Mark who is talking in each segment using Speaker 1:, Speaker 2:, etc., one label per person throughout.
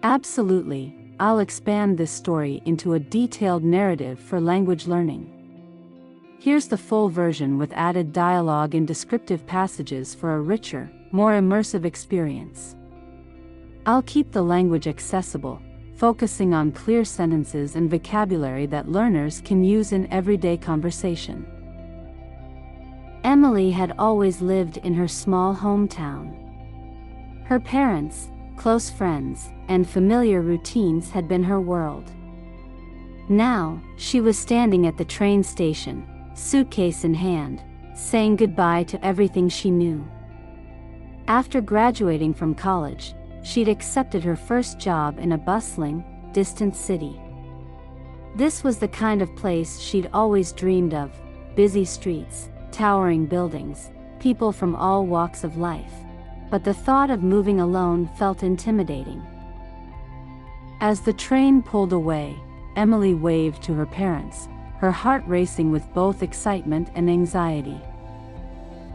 Speaker 1: Absolutely, I'll expand this story into a detailed narrative for language learning. Here's the full version with added dialogue and descriptive passages for a richer, more immersive experience. I'll keep the language accessible, focusing on clear sentences and vocabulary that learners can use in everyday conversation.
Speaker 2: Emily had always lived in her small hometown. Her parents, close friends, and familiar routines had been her world. Now, she was standing at the train station, suitcase in hand, saying goodbye to everything she knew. After graduating from college, she'd accepted her first job in a bustling, distant city. This was the kind of place she'd always dreamed of: busy streets, towering buildings, people from all walks of life. But the thought of moving alone felt intimidating. As the train pulled away, Emily waved to her parents, her heart racing with both excitement and anxiety.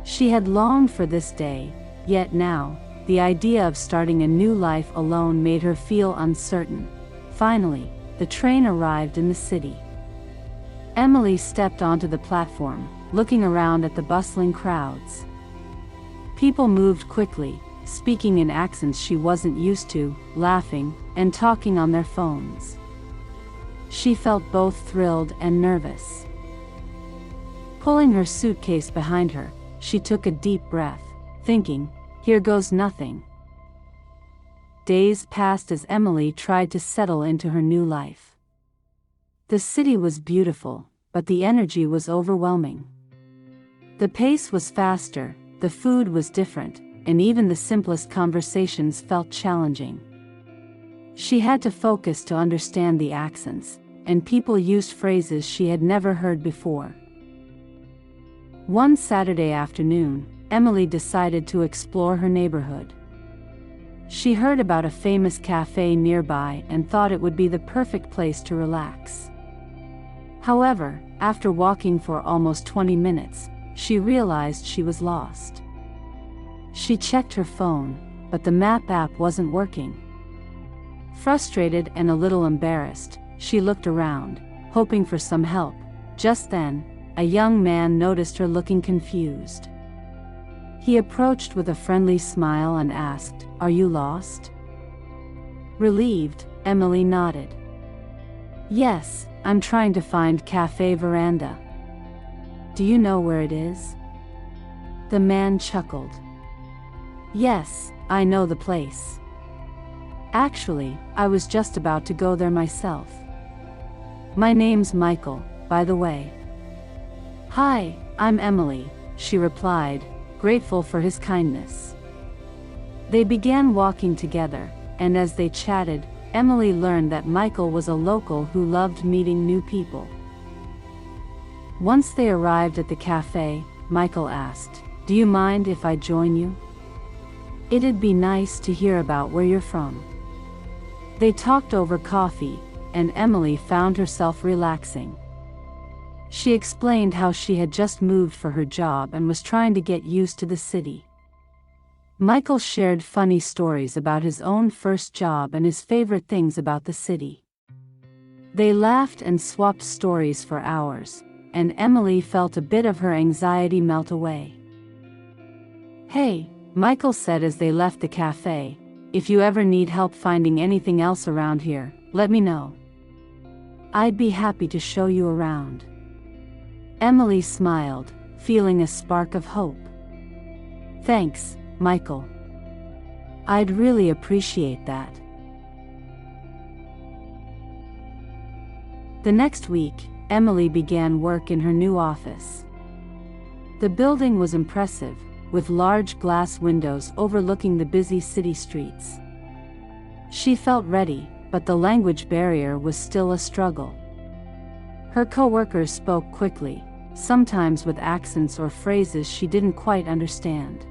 Speaker 2: She had longed for this day, yet now, the idea of starting a new life alone made her feel uncertain. Finally, the train arrived in the city. Emily stepped onto the platform, looking around at the bustling crowds. People moved quickly, speaking in accents she wasn't used to, laughing, and talking on their phones. She felt both thrilled and nervous. Pulling her suitcase behind her, she took a deep breath, thinking, "Here goes nothing." Days passed as Emily tried to settle into her new life. The city was beautiful, but the energy was overwhelming. The pace was faster, the food was different, and even the simplest conversations felt challenging. She had to focus to understand the accents, and people used phrases she had never heard before. One Saturday afternoon, Emily decided to explore her neighborhood. She heard about a famous cafe nearby and thought it would be the perfect place to relax. However, after walking for almost 20 minutes, she realized she was lost. She checked her phone, but the map app wasn't working. Frustrated and a little embarrassed, she looked around, hoping for some help. Just then, a young man noticed her looking confused. He approached with a friendly smile and asked, "Are you lost?" Relieved, Emily nodded. "Yes, I'm trying to find Cafe Veranda. Do you know where it is?" The man chuckled. "Yes, I know the place. Actually, I was just about to go there myself. My name's Michael, by the way." "Hi, I'm Emily," she replied, grateful for his kindness. They began walking together, and as they chatted, Emily learned that Michael was a local who loved meeting new people. Once they arrived at the cafe, Michael asked, "Do you mind if I join you? It'd be nice to hear about where you're from." They talked over coffee, and Emily found herself relaxing. She explained how she had just moved for her job and was trying to get used to the city. Michael shared funny stories about his own first job and his favorite things about the city. They laughed and swapped stories for hours, and Emily felt a bit of her anxiety melt away. "Hey," Michael said as they left the cafe, "if you ever need help finding anything else around here, let me know. I'd be happy to show you around." Emily smiled, feeling a spark of hope. "Thanks, Michael. I'd really appreciate that." The next week, Emily began work in her new office. The building was impressive, with large glass windows overlooking the busy city streets. She felt ready, but the language barrier was still a struggle. Her coworkers spoke quickly, sometimes with accents or phrases she didn't quite understand.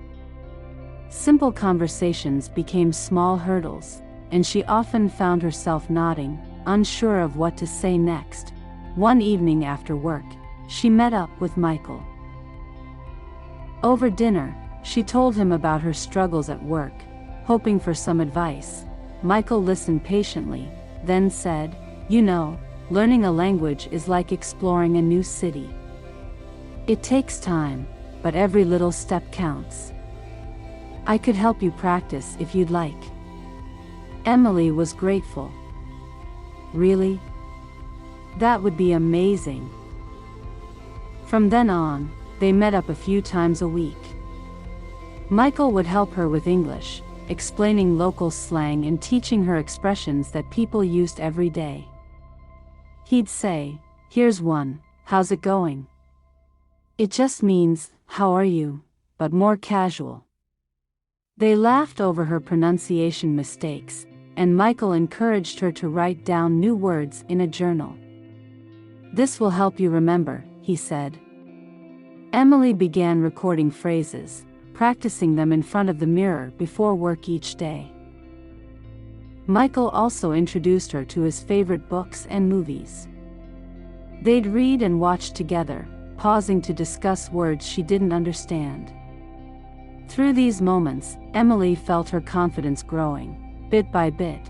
Speaker 2: Simple conversations became small hurdles, and she often found herself nodding, unsure of what to say next. One evening after work, she met up with Michael. Over dinner, she told him about her struggles at work, hoping for some advice,
Speaker 1: Michael listened patiently, then said, "You know, learning a language is like exploring a new city. It takes time, but every little step counts. I could help you practice if you'd like." Emily was grateful. "Really? That would be amazing." From then on, they met up a few times a week. Michael would help her with English, explaining local slang and teaching her expressions that people used every day. He'd say, "Here's one, how's it going?" It just means, "How are you?" but more casual. They laughed over her pronunciation mistakes, and Michael encouraged her to write down new words in a journal. "This will help you remember," he said. Emily began recording phrases, practicing them in front of the mirror before work each day. Michael also introduced her to his favorite books and movies. They'd read and watch together, pausing to discuss words she didn't understand. Through these moments, Emily felt her confidence growing, bit by bit.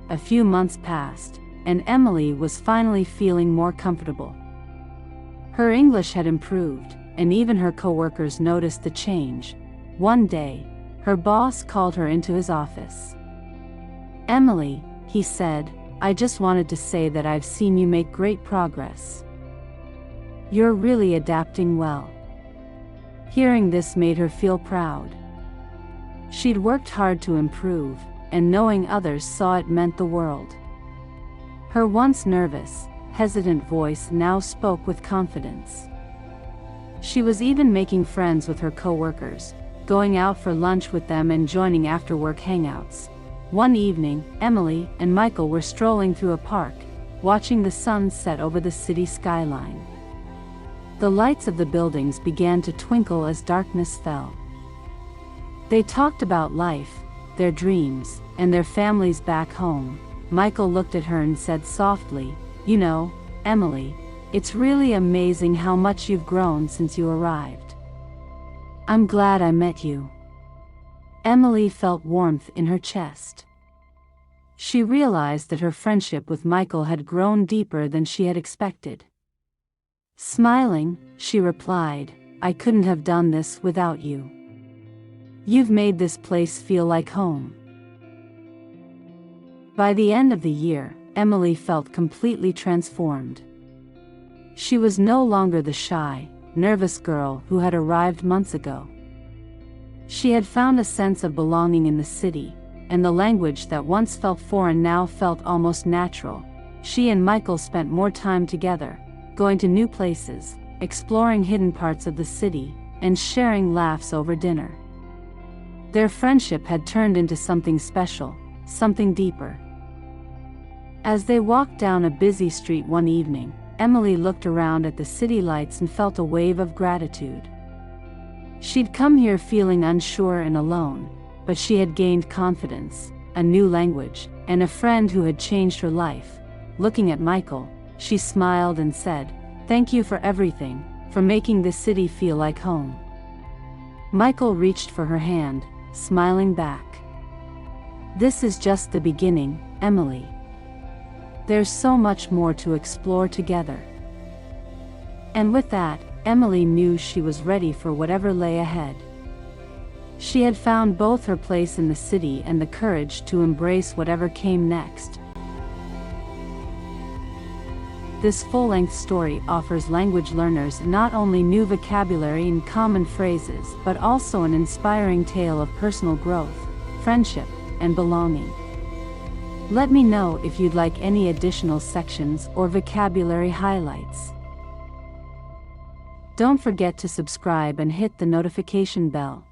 Speaker 1: A few months passed, and Emily was finally feeling more comfortable. Her English had improved, and even her coworkers noticed the change. One day, her boss called her into his office. "Emily," he said, "I just wanted to say that I've seen you make great progress. You're really adapting well." Hearing this made her feel proud. She'd worked hard to improve, and knowing others saw it meant the world. Her once nervous, hesitant voice now spoke with confidence. She was even making friends with her coworkers, going out for lunch with them and joining after-work hangouts. One evening, Emily and Michael were strolling through a park, watching the sun set over the city skyline. The lights of the buildings began to twinkle as darkness fell. They talked about life, their dreams, and their families back home. Michael looked at her and said softly, "You know, Emily, it's really amazing how much you've grown since you arrived. I'm glad I met you." Emily felt warmth in her chest. She realized that her friendship with Michael had grown deeper than she had expected. Smiling, she replied, "I couldn't have done this without you. You've made this place feel like home." By the end of the year, Emily felt completely transformed. She was no longer the shy, nervous girl who had arrived months ago. She had found a sense of belonging in the city, and the language that once felt foreign now felt almost natural. She and Michael spent more time together, going to new places, exploring hidden parts of the city, and sharing laughs over dinner. Their friendship had turned into something special, something deeper. As they walked down a busy street one evening, Emily looked around at the city lights and felt a wave of gratitude. She'd come here feeling unsure and alone, but she had gained confidence, a new language, and a friend who had changed her life. Looking at Michael, she smiled and said, "Thank you for everything, for making this city feel like home." Michael reached for her hand, smiling back. "This is just the beginning, Emily. There's so much more to explore together." And with that, Emily knew she was ready for whatever lay ahead. She had found both her place in the city and the courage to embrace whatever came next. This full-length story offers language learners not only new vocabulary and common phrases but also an inspiring tale of personal growth, friendship, and belonging. Let me know if you'd like any additional sections or vocabulary highlights. Don't forget to subscribe and hit the notification bell.